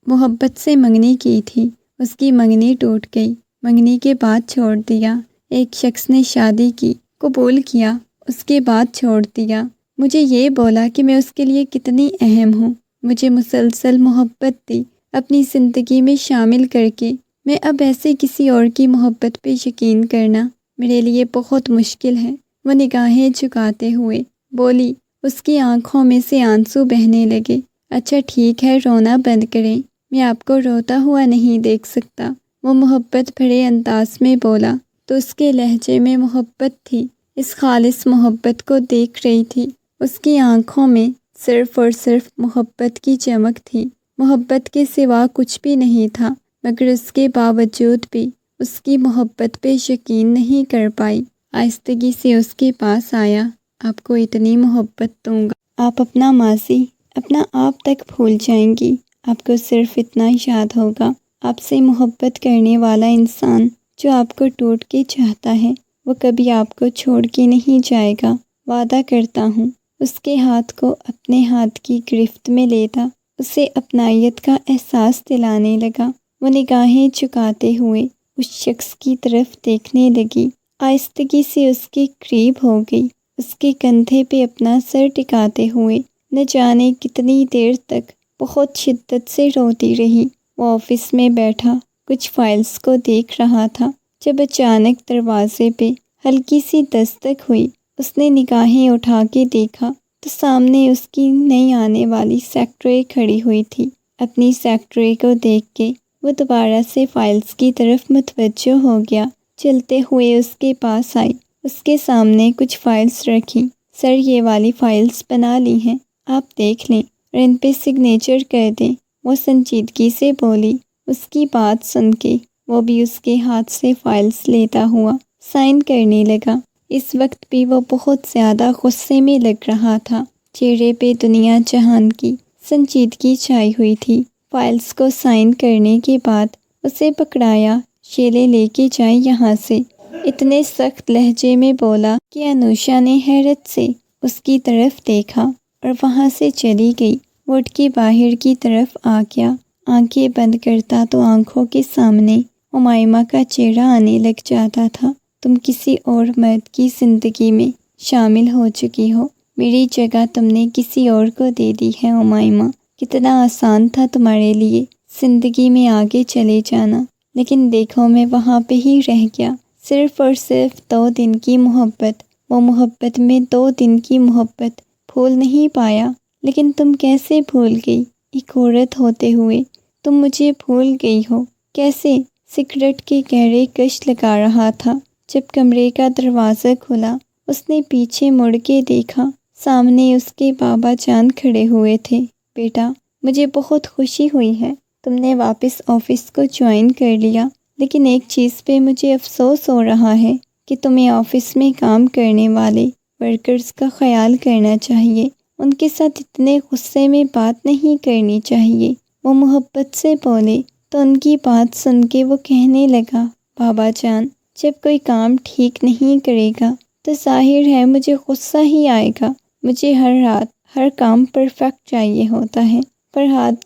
محبت سے منگنی کی تھی، اس کی منگنی ٹوٹ گئی، منگنی کے بعد چھوڑ دیا۔ ایک شخص نے شادی کی، قبول کیا، اس کے بعد چھوڑ دیا۔ مجھے یہ بولا کہ میں اس کے لیے کتنی اہم ہوں، مجھے مسلسل محبت دی، اپنی زندگی میں شامل کر کے میں اب ایسے کسی اور کی محبت پہ یقین کرنا میرے لیے بہت مشکل ہے۔ وہ نگاہیں جھکاتے ہوئے بولی، اس کی آنکھوں میں سے آنسو بہنے لگے۔ اچھا ٹھیک ہے، رونا بند کریں، میں آپ کو روتا ہوا نہیں دیکھ سکتا، وہ محبت بھرے انداز میں بولا تو اس کے لہجے میں محبت تھی۔ اس خالص محبت کو دیکھ رہی تھی، اس کی آنکھوں میں صرف اور صرف محبت کی چمک تھی، محبت کے سوا کچھ بھی نہیں تھا، مگر اس کے باوجود بھی اس کی محبت پہ یقین نہیں کر پائی۔ آہستگی سے اس کے پاس آیا، آپ کو اتنی محبت دوں گا، آپ اپنا ماضی اپنا آپ تک بھول جائیں گی، آپ کو صرف اتنا یاد ہوگا، آپ سے محبت کرنے والا انسان جو آپ کو ٹوٹ کے چاہتا ہے وہ کبھی آپ کو چھوڑ کے نہیں جائے گا، وعدہ کرتا ہوں۔ اس کے ہاتھ کو اپنے ہاتھ کی گرفت میں لیتا اسے اپنائیت کا احساس دلانے لگا۔ وہ نگاہیں جھکاتے ہوئے اس شخص کی طرف دیکھنے لگی، آہستگی سے اس کے قریب ہو گئی، اس کے کندھے پہ اپنا سر ٹکاتے ہوئے نہ جانے کتنی دیر تک بہت شدت سے روتی رہی۔ وہ آفس میں بیٹھا کچھ فائلز کو دیکھ رہا تھا جب اچانک دروازے پہ ہلکی سی دستک ہوئی۔ اس نے نگاہیں اٹھا کے دیکھا تو سامنے اس کی نئی آنے والی سیکرٹری کھڑی ہوئی تھی۔ اپنی سیکرٹری کو دیکھ کے وہ دوبارہ سے فائلز کی طرف متوجہ ہو گیا، چلتے ہوئے اس کے پاس آئی، اس کے سامنے کچھ فائلز رکھی۔ سر یہ والی فائلز بنا لی ہیں، آپ دیکھ لیں اور ان پہ سگنیچر کر دیں، وہ سنجیدگی سے بولی۔ اس کی بات سن کے وہ بھی اس کے ہاتھ سے فائلز لیتا ہوا سائن کرنے لگا۔ اس وقت بھی وہ بہت زیادہ غصے میں لگ رہا تھا، چہرے پہ دنیا جہان کی سنجیدگی چھائی ہوئی تھی۔ فائلز کو سائن کرنے کے بعد اسے پکڑایا، شیلے لے کے جائیں یہاں سے، اتنے سخت لہجے میں بولا کہ انوشا نے حیرت سے اس کی طرف دیکھا اور وہاں سے چلی گئی۔ وہ اٹھ کے باہر کی طرف آ گیا، آنکھیں بند کرتا تو آنکھوں کے سامنے امائمہ کا چہرہ آنے لگ جاتا تھا۔ تم کسی اور مرد کی زندگی میں شامل ہو چکی ہو، میری جگہ تم نے کسی اور کو دے دی ہے امائمہ۔ کتنا آسان تھا تمہارے لیے زندگی میں آگے چلے جانا، لیکن دیکھو میں وہاں پہ ہی رہ گیا۔ صرف اور صرف 2 دن کی محبت، وہ محبت میں 2 دن کی محبت بھول نہیں پایا، لیکن تم کیسے بھول گئی؟ ایک عورت ہوتے ہوئے تم مجھے بھول گئی ہو کیسے؟ سگریٹ کے گہرے کش لگا رہا تھا جب کمرے کا دروازہ کھلا۔ اس نے پیچھے مڑ کے دیکھا، سامنے اس کے بابا جان کھڑے ہوئے تھے۔ بیٹا، مجھے بہت خوشی ہوئی ہے تم نے واپس آفس کو جوائن کر لیا، لیکن ایک چیز پہ مجھے افسوس ہو رہا ہے کہ تمہیں آفس میں کام کرنے والے ورکرز کا خیال کرنا چاہیے۔ ان کے ساتھ اتنے غصے میں بات نہیں کرنی چاہیے۔ وہ محبت سے بولے تو ان کی بات سن کے وہ کہنے لگا، بابا جان، جب کوئی کام ٹھیک نہیں کرے گا تو ظاہر ہے مجھے غصہ ہی آئے گا۔ مجھے ہر رات ہر کام پرفیکٹ چاہیے ہوتا ہے۔ فرحاد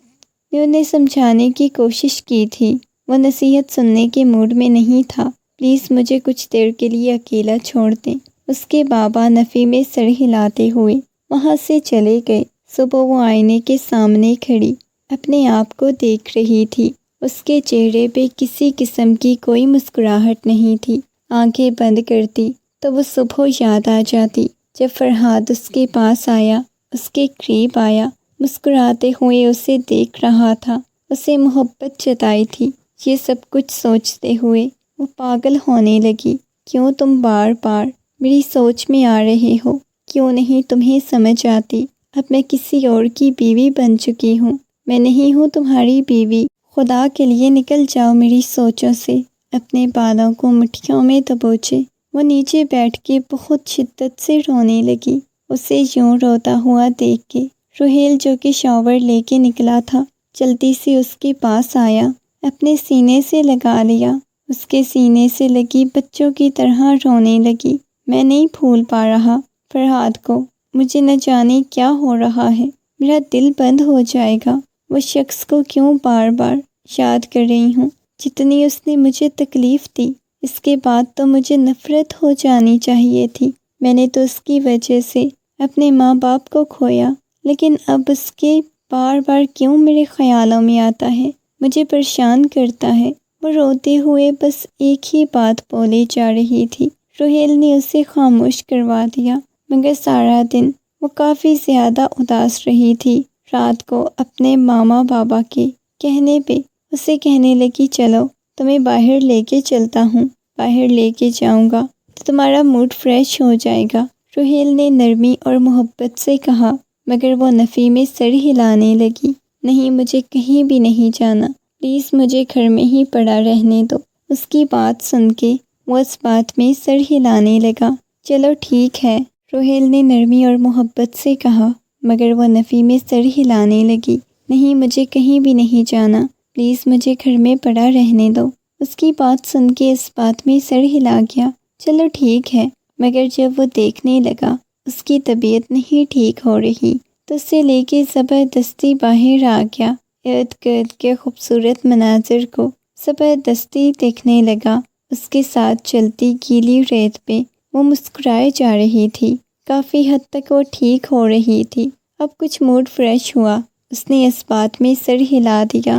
نے انہیں سمجھانے کی کوشش کی تھی، وہ نصیحت سننے کے موڈ میں نہیں تھا۔ پلیز مجھے کچھ دیر کے لیے اکیلا چھوڑ دیں۔ اس کے بابا نفی میں سر ہلاتے ہوئے وہاں سے چلے گئے۔ صبح وہ آئینے کے سامنے کھڑی اپنے آپ کو دیکھ رہی تھی۔ اس کے چہرے پہ کسی قسم کی کوئی مسکراہٹ نہیں تھی۔ آنکھیں بند کرتی تو وہ صبح یاد آ جاتی جب فرحاد اس کے پاس آیا، اس کے قریب آیا، مسکراتے ہوئے اسے دیکھ رہا تھا، اسے محبت جتائی تھی۔ یہ سب کچھ سوچتے ہوئے وہ پاگل ہونے لگی۔ کیوں تم بار بار میری سوچ میں آ رہے ہو؟ کیوں نہیں تمہیں سمجھ آتی؟ اب میں کسی اور کی بیوی بن چکی ہوں، میں نہیں ہوں تمہاری بیوی۔ خدا کے لیے نکل جاؤ میری سوچوں سے۔ اپنے بالوں کو مٹھیوں میں دبوچے وہ نیچے بیٹھ کے بہت شدت سے رونے لگی۔ اسے یوں روتا ہوا دیکھ کے روہیل، جو کہ شاور لے کے نکلا تھا، جلدی سے اس کے پاس آیا، اپنے سینے سے لگا لیا، اس کے سینے سے لگی بچوں کی طرح رونے لگی۔ میں نہیں بھول پا رہا فرحاد کو، مجھے نہ جانے کیا ہو رہا ہے، میرا دل بند ہو جائے گا۔ وہ شخص کو کیوں بار بار یاد کر رہی ہوں جتنی اس نے مجھے تکلیف دی۔ اس کے بعد تو مجھے نفرت ہو جانی چاہیے تھی۔ میں نے تو اس کی وجہ سے اپنے ماں باپ کو کھویا، لیکن اب اس کے بار بار کیوں میرے خیالوں میں آتا ہے، مجھے پریشان کرتا ہے۔ وہ روتے ہوئے بس ایک ہی بات بولے جا رہی تھی۔ روہیل نے اسے خاموش کروا دیا، مگر سارا دن وہ کافی زیادہ اداس رہی تھی۔ رات کو اپنے ماما بابا کے کہنے پہ اسے کہنے لگی، چلو تمہیں باہر لے کے چلتا ہوں، باہر لے کے جاؤں گا تو تمہارا موڈ فریش ہو جائے گا۔ روہیل نے نرمی اور محبت سے کہا، مگر وہ نفی میں سر ہلانے لگی۔ نہیں، مجھے کہیں بھی نہیں جانا، پلیز مجھے گھر میں ہی پڑا رہنے دو۔ اس کی بات سن کے وہ اس بات میں سر ہلانے لگا۔ چلو ٹھیک ہے، روہیل نے نرمی اور محبت سے کہا، مگر وہ نفی میں سر ہلانے لگی۔ نہیں، مجھے کہیں بھی نہیں جانا، پلیز مجھے گھر میں پڑا رہنے دو۔ اس کی بات سن کے اس بات میں سر ہلا گیا۔ چلو ٹھیک ہے، مگر جب وہ دیکھنے لگا اس کی طبیعت نہیں ٹھیک ہو رہی تو اسے لے کے زبردستی باہر آ گیا۔ ارد گرد کے خوبصورت مناظر کو زبردستی دیکھنے لگا۔ اس کے ساتھ چلتی گیلی ریت پہ وہ مسکرائے جا رہی تھی۔ کافی حد تک وہ ٹھیک ہو رہی تھی۔ اب کچھ موڈ فریش ہوا، اس نے اس بات میں سر ہلا دیا۔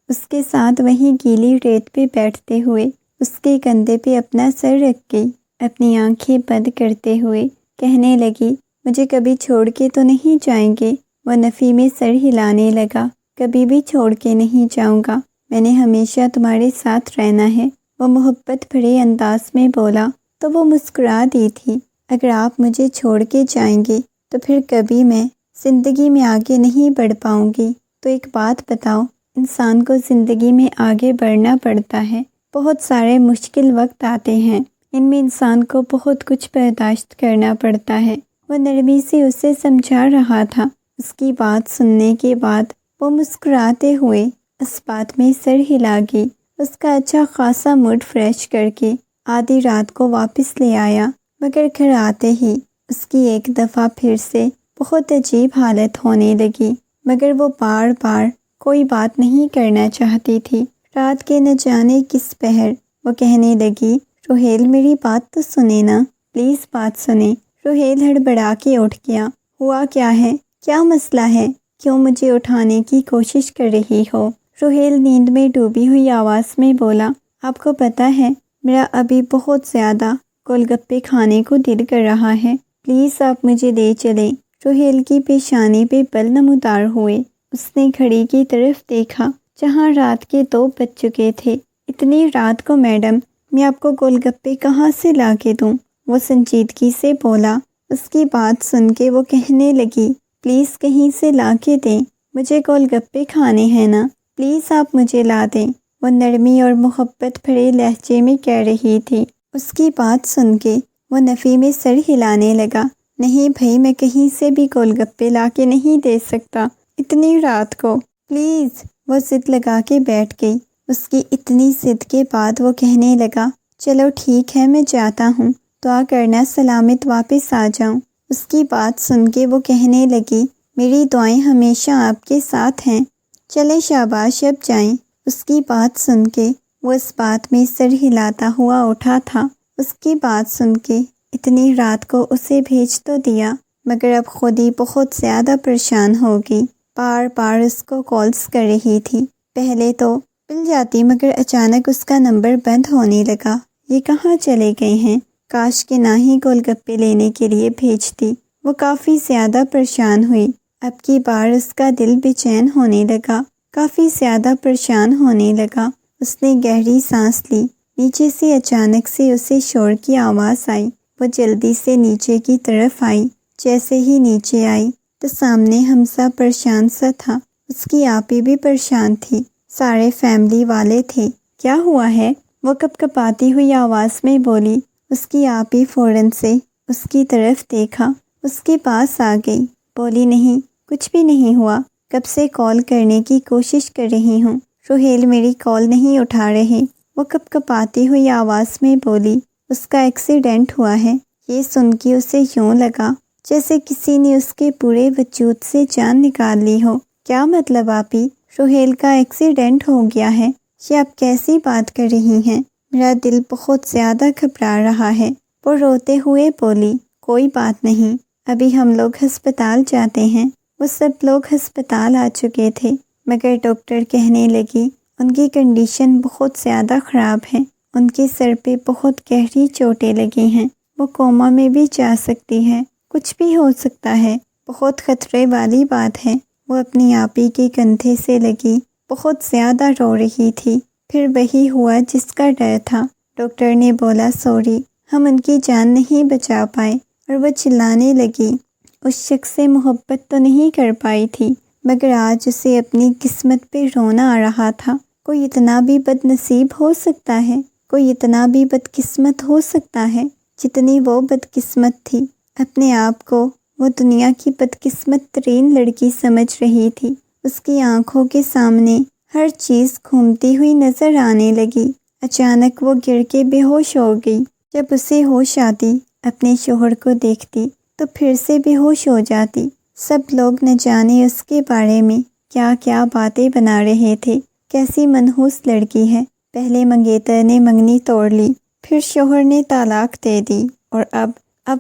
اس کے ساتھ وہیں گیلی ریت پہ بیٹھتے ہوئے اس کے کندھے پہ اپنا سر رکھ گئی، اپنی آنکھیں بند کرتے ہوئے کہنے لگی، مجھے کبھی چھوڑ کے تو نہیں جائیں گے؟ وہ نفی میں سر ہلانے لگا، کبھی بھی چھوڑ کے نہیں جاؤں گا، میں نے ہمیشہ تمہارے ساتھ رہنا ہے۔ وہ محبت بھرے انداز میں بولا تو وہ مسکرا دی تھی، اگر آپ مجھے چھوڑ کے جائیں گے تو پھر کبھی میں زندگی میں آگے نہیں بڑھ پاؤں گی۔ تو ایک بات بتاؤ، انسان کو زندگی میں آگے بڑھنا پڑتا ہے، بہت سارے مشکل وقت آتے ہیں، ان میں انسان کو بہت کچھ برداشت کرنا پڑتا ہے۔ وہ نرمی سے اسے سمجھا رہا تھا۔ اس کی بات سننے کے بعد وہ مسکراتے ہوئے اس بات میں سر ہلا گئی۔ اس کا اچھا خاصا موڈ فریش کر کے آدھی رات کو واپس لے آیا، مگر گھر آتے ہی اس کی ایک دفعہ پھر سے بہت عجیب حالت ہونے لگی، مگر وہ بار بار کوئی بات نہیں کرنا چاہتی تھی۔ رات کے نہ جانے کس پہر وہ کہنے لگی، روہیل میری بات تو سنے نا، پلیز بات سنے۔ روہیل ہڑبڑا کے اٹھ گیا۔ ہوا کیا ہے؟ کیا مسئلہ ہے؟ کیوں مجھے اٹھانے کی کوشش کر رہی ہو؟ روہیل نیند میں ڈوبی ہوئی آواز میں بولا، آپ کو پتہ ہے میرا ابھی بہت زیادہ گول گپے کھانے کو دل کر رہا ہے، پلیز آپ مجھے لے چلیں۔ روہیل کی پیشانی پہ بل نمودار ہوئے۔ اس نے گھڑی کی طرف دیکھا جہاں رات کے 2 بج چکے تھے۔ اتنی رات کو میڈم، میں آپ کو گول گپے کہاں سے لا کے دوں؟ وہ سنجیدگی سے بولا۔ اس کی بات سن کے وہ کہنے لگی، پلیز کہیں سے لا کے دیں، مجھے گول گپے کھانے ہیں نا، پلیز آپ مجھے لا دیں، وہ نرمی اور محبت بھرے لہجے میں کہہ رہی تھی۔ اس کی بات سن کے وہ نفی میں سر ہلانے لگا۔ نہیں بھائی، میں کہیں سے بھی گول گپے لا کے نہیں دے سکتا اتنی رات کو، پلیز۔ وہ ضد لگا کے بیٹھ گئی۔ اس کی اتنی ضد کے بعد وہ کہنے لگا، چلو ٹھیک ہے، میں جاتا ہوں، دعا کرنا سلامت واپس آ جاؤں۔ اس کی بات سن کے وہ کہنے لگی، میری دعائیں ہمیشہ آپ کے ساتھ ہیں، چلے شاباش اب جائیں۔ اس کی بات سن کے وہ اس بات میں سر ہلاتا ہوا اٹھا تھا۔ اس کی بات سن کے اتنی رات کو اسے بھیج تو دیا، مگر اب خود ہی بہت زیادہ پریشان ہوگی۔ بار بار اس کو کالز کر رہی تھی، پہلے تو مل جاتی مگر اچانک اس کا نمبر بند ہونے لگا۔ یہ کہاں چلے گئے ہیں؟ کاش کہ نہ ہی گول گپے لینے کے لیے بھیجتی۔ وہ کافی زیادہ پریشان ہوئی۔ اب کی بار اس کا دل بے چین ہونے لگا، کافی زیادہ پریشان ہونے لگا۔ اس نے گہری سانس لی۔ نیچے سے اچانک سے اسے شور کی آواز آئی۔ وہ جلدی سے نیچے کی طرف آئی۔ جیسے ہی نیچے آئی تو سامنے حمزہ پریشان سا تھا، اس کی آپی بھی پریشان تھی، سارے فیملی والے تھے۔ کیا ہوا ہے؟ وہ کپ کپاتی ہوئی آواز میں بولی۔ اس کی آپی فوراً سے اس کی طرف دیکھا، اس کے پاس آ گئی، بولی نہیں، کچھ بھی نہیں ہوا، کب سے کال کرنے کی کوشش کر رہی ہوں، سہیل میری کال نہیں اٹھا رہے۔ وہ کپ کپاتی ہوئی آواز میں بولی، اس کا ایکسیڈنٹ ہوا ہے۔ یہ سن کے اسے یوں لگا جیسے کسی نے اس کے پورے وجود سے جان نکال لی ہو۔ کیا مطلب آپی؟ سہیل کا ایکسیڈنٹ ہو گیا ہے؟ یہ آپ کیسی بات کر رہی ہیں؟ میرا دل بہت زیادہ گھبرا رہا ہے۔ وہ روتے ہوئے بولی، کوئی بات نہیں، ابھی ہم لوگ ہسپتال جاتے ہیں۔ وہ سب لوگ ہسپتال آ چکے تھے، مگر ڈاکٹر کہنے لگی ان کی کنڈیشن بہت زیادہ خراب ہے، ان کے سر پہ بہت گہری چوٹیں لگی ہیں، وہ کوما میں بھی جا سکتی ہے، کچھ بھی ہو سکتا ہے، بہت خطرے والی بات ہے۔ وہ اپنی آپی کے کندھے سے لگی بہت زیادہ رو رہی تھی۔ پھر وہی ہوا جس کا ڈر تھا۔ ڈاکٹر نے بولا سوری، ہم ان کی جان نہیں بچا پائے، اور وہ چلانے لگی۔ اس شخص سے محبت تو نہیں کر پائی تھی، مگر آج اسے اپنی قسمت پہ رونا آ رہا تھا۔ کوئی اتنا بھی بد نصیب ہو سکتا ہے، کوئی اتنا بھی بدقسمت ہو سکتا ہے جتنی وہ بدقسمت تھی۔ اپنے آپ کو وہ دنیا کی بدقسمت ترین لڑکی سمجھ رہی تھی۔ اس کی آنکھوں کے سامنے ہر چیز گھومتی ہوئی نظر آنے لگی۔ اچانک وہ گر کے بے ہوش ہو گئی۔ جب اسے ہوش آتی، اپنے شوہر کو دیکھتی تو پھر سے بے ہوش ہو جاتی۔ سب لوگ نہ جانے اس کے بارے میں کیا کیا باتیں بنا رہے تھے، کیسی منحوس لڑکی ہے۔ پہلے منگیتر نے منگنی توڑ لی، پھر شوہر نے طلاق دے دی، اور اب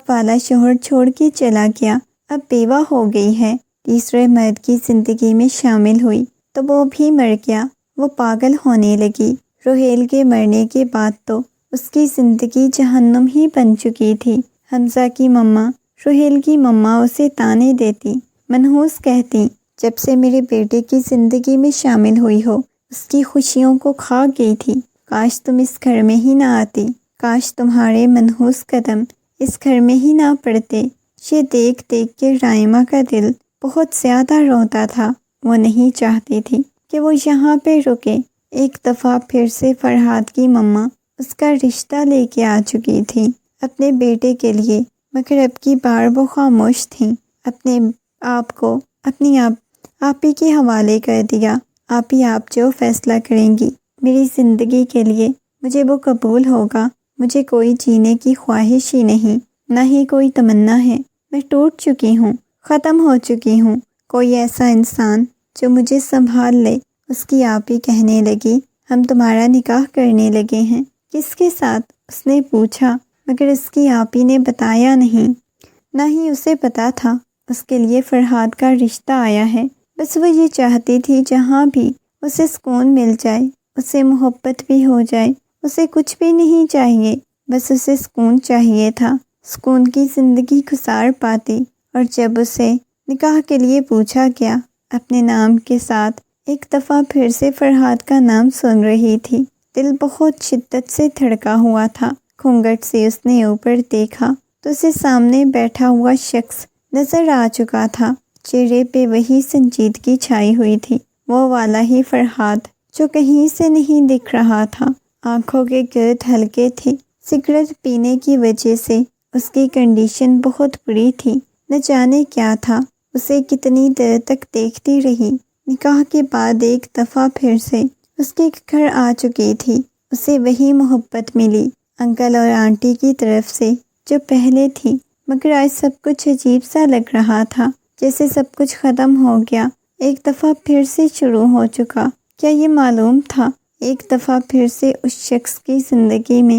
والا شوہر چھوڑ کے چلا گیا، اب بیوہ ہو گئی ہے، تیسرے مرد کی زندگی میں شامل ہوئی تو وہ بھی مر گیا۔ وہ پاگل ہونے لگی۔ سہیل کے مرنے کے بعد تو اس کی زندگی جہنم ہی بن چکی تھی۔ حمزہ کی مما، سہیل کی مما اسے تانے دیتی، منحوس کہتی، جب سے میرے بیٹے کی زندگی میں شامل ہوئی ہو، اس کی خوشیوں کو کھا گئی تھی۔ کاش تم اس گھر میں ہی نہ آتی، کاش تمہارے منحوس قدم اس گھر میں ہی نہ پڑتے۔ یہ دیکھ دیکھ کے رائمہ کا دل بہت زیادہ روتا تھا۔ وہ نہیں چاہتی تھی کہ وہ یہاں پہ رکے۔ ایک دفعہ پھر سے فرحاد کی مما اس کا رشتہ لے کے آ چکی تھی اپنے بیٹے کے لیے، مگر اب کی بار وہ خاموش تھیں۔ اپنے آپ کو اپنی آپی کے حوالے کر دیا۔ آپی آپ جو فیصلہ کریں گی میری زندگی کے لیے مجھے وہ قبول ہوگا۔ مجھے کوئی جینے کی خواہش ہی نہیں، نہ ہی کوئی تمنا ہے۔ میں ٹوٹ چکی ہوں، ختم ہو چکی ہوں۔ کوئی ایسا انسان جو مجھے سنبھال لے۔ اس کی آپی کہنے لگی، ہم تمہارا نکاح کرنے لگے ہیں۔ کس کے ساتھ؟ اس نے پوچھا، مگر اس کی آپی نے بتایا نہیں، نہ ہی اسے پتا تھا اس کے لیے فرحاد کا رشتہ آیا ہے۔ بس وہ یہ چاہتی تھی جہاں بھی اسے سکون مل جائے، اسے محبت بھی ہو جائے، اسے کچھ بھی نہیں چاہیے، بس اسے سکون چاہیے تھا، سکون کی زندگی گزار پاتی۔ اور جب اسے نکاح کے لیے پوچھا گیا اپنے نام کے ساتھ، ایک دفعہ پھر سے فرحاد کا نام سن رہی تھی، دل بہت شدت سے دھڑکا ہوا تھا۔ گھونگھٹ سے اس نے اوپر دیکھا تو اسے سامنے بیٹھا ہوا شخص نظر آ چکا تھا، چہرے پہ وہی سنجیدگی چھائی ہوئی تھی، وہ والا ہی فرحاد جو کہیں سے نہیں دکھ رہا تھا۔ آنکھوں کے گرد ہلکے تھے۔ سگریٹ پینے کی وجہ سے اس کی کنڈیشن بہت بری تھی۔ نہ جانے کیا تھا، اسے کتنی دیر تک دیکھتی رہی۔ نکاح کے بعد ایک دفعہ پھر سے اس کے گھر آ چکی تھی۔ اسے وہی محبت ملی انکل اور آنٹی کی طرف سے جو پہلے تھی، مگر آج سب کچھ عجیب سا لگ رہا تھا، جیسے سب کچھ ختم ہو گیا، ایک دفعہ پھر سے شروع ہو چکا۔ کیا یہ معلوم تھا؟ ایک دفعہ پھر سے اس شخص کی زندگی میں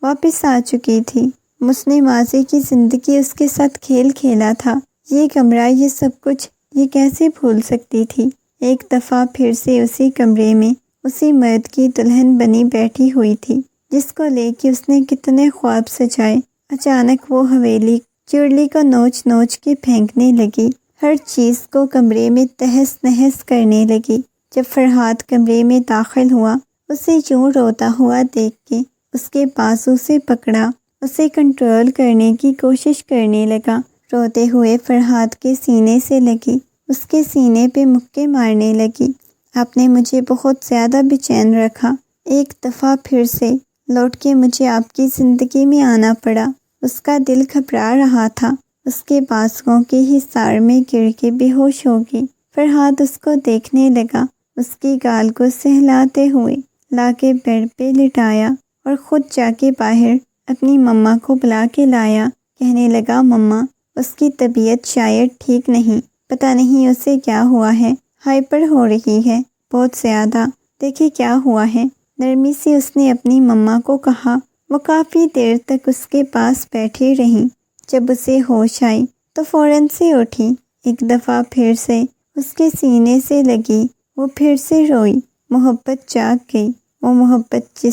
واپس آ چکی تھی۔ اس نے ماضی کی زندگی اس کے ساتھ کھیل کھیلا تھا۔ یہ کمرہ، یہ سب کچھ، یہ کیسے بھول سکتی تھی؟ ایک دفعہ پھر سے اسی کمرے میں اسی مرد کی دلہن بنی بیٹھی ہوئی تھی جس کو لے کے اس نے کتنے خواب سجائے۔ اچانک وہ حویلی چڑلی کو نوچ نوچ کے پھینکنے لگی، ہر چیز کو کمرے میں تہس نہس کرنے لگی۔ جب فرحاد کمرے میں داخل ہوا، اسے یوں روتا ہوا دیکھ کے اس کے بازو سے پکڑا، اسے کنٹرول کرنے کی کوشش کرنے لگا۔ روتے ہوئے فرحاد کے سینے سے لگی، اس کے سینے پہ مکے مارنے لگی۔ آپ نے مجھے بہت زیادہ بے چین رکھا، ایک دفعہ پھر سے لوٹ کے مجھے آپ کی زندگی میں آنا پڑا۔ اس کا دل گھبرا رہا تھا، اس کے بازوؤں کے حصار میں گر کے بے ہوش ہو گئی۔ فرحاد اس کو دیکھنے لگا، اس کی گال کو سہلاتے ہوئے لا کے بیڈ پہ لٹایا اور خود جا کے باہر اپنی مما کو بلا کے لایا۔ کہنے لگا، مما، اس کی طبیعت شاید ٹھیک نہیں، پتہ نہیں اسے کیا ہوا ہے، ہائپر ہو رہی ہے بہت زیادہ، دیکھے کیا ہوا ہے۔ نرمی سے اس نے اپنی مما کو کہا۔ وہ کافی دیر تک اس کے پاس بیٹھی رہیں۔ جب اسے ہوش آئی تو فوراً سے اٹھی، ایک دفعہ پھر سے اس کے سینے سے لگی، وہ پھر سے روئی۔ محبت جاگ گئی، وہ محبت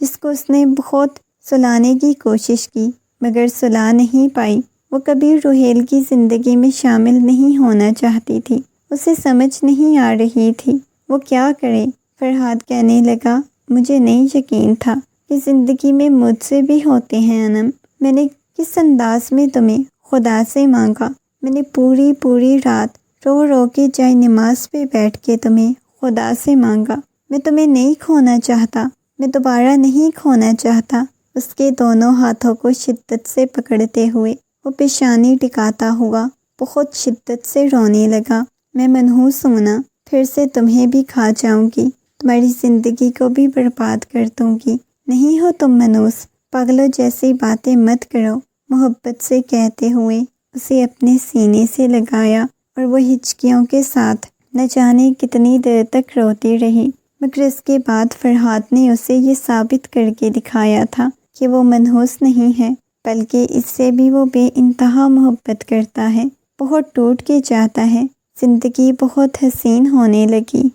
جس کو اس نے بہت سلانے کی کوشش کی مگر سلا نہیں پائی۔ وہ کبھی روحیل کی زندگی میں شامل نہیں ہونا چاہتی تھی، اسے سمجھ نہیں آ رہی تھی وہ کیا کرے۔ فرحاد کہنے لگا، مجھے نہیں یقین تھا کہ زندگی میں مجھ سے بھی ہوتے ہیں انم۔ میں نے کس انداز میں تمہیں خدا سے مانگا، میں نے پوری رات رو رو کے جائے نماز پہ بیٹھ کے تمہیں خدا سے مانگا۔ میں تمہیں نہیں کھونا چاہتا، میں دوبارہ نہیں کھونا چاہتا۔ اس کے دونوں ہاتھوں کو شدت سے پکڑتے ہوئے وہ پیشانی ٹکاتا ہوا بہت شدت سے رونے لگا۔ میں منحوس ہوں نا، پھر سے تمہیں بھی کھا جاؤں گی، تمہاری زندگی کو بھی برباد کر دوں گی۔ نہیں ہو تم منحوس، پاگلوں جیسی باتیں مت کرو، محبت سے کہتے ہوئے اسے اپنے سینے سے لگایا اور وہ ہچکیوں کے ساتھ نہ جانے کتنی دیر تک روتی رہی، مگر اس کے بعد فرحاد نے اسے یہ ثابت کر کے دکھایا تھا کہ وہ منحوس نہیں ہے، بلکہ اس سے بھی وہ بے انتہا محبت کرتا ہے، بہت ٹوٹ کے چاہتا ہے۔ زندگی بہت حسین ہونے لگی۔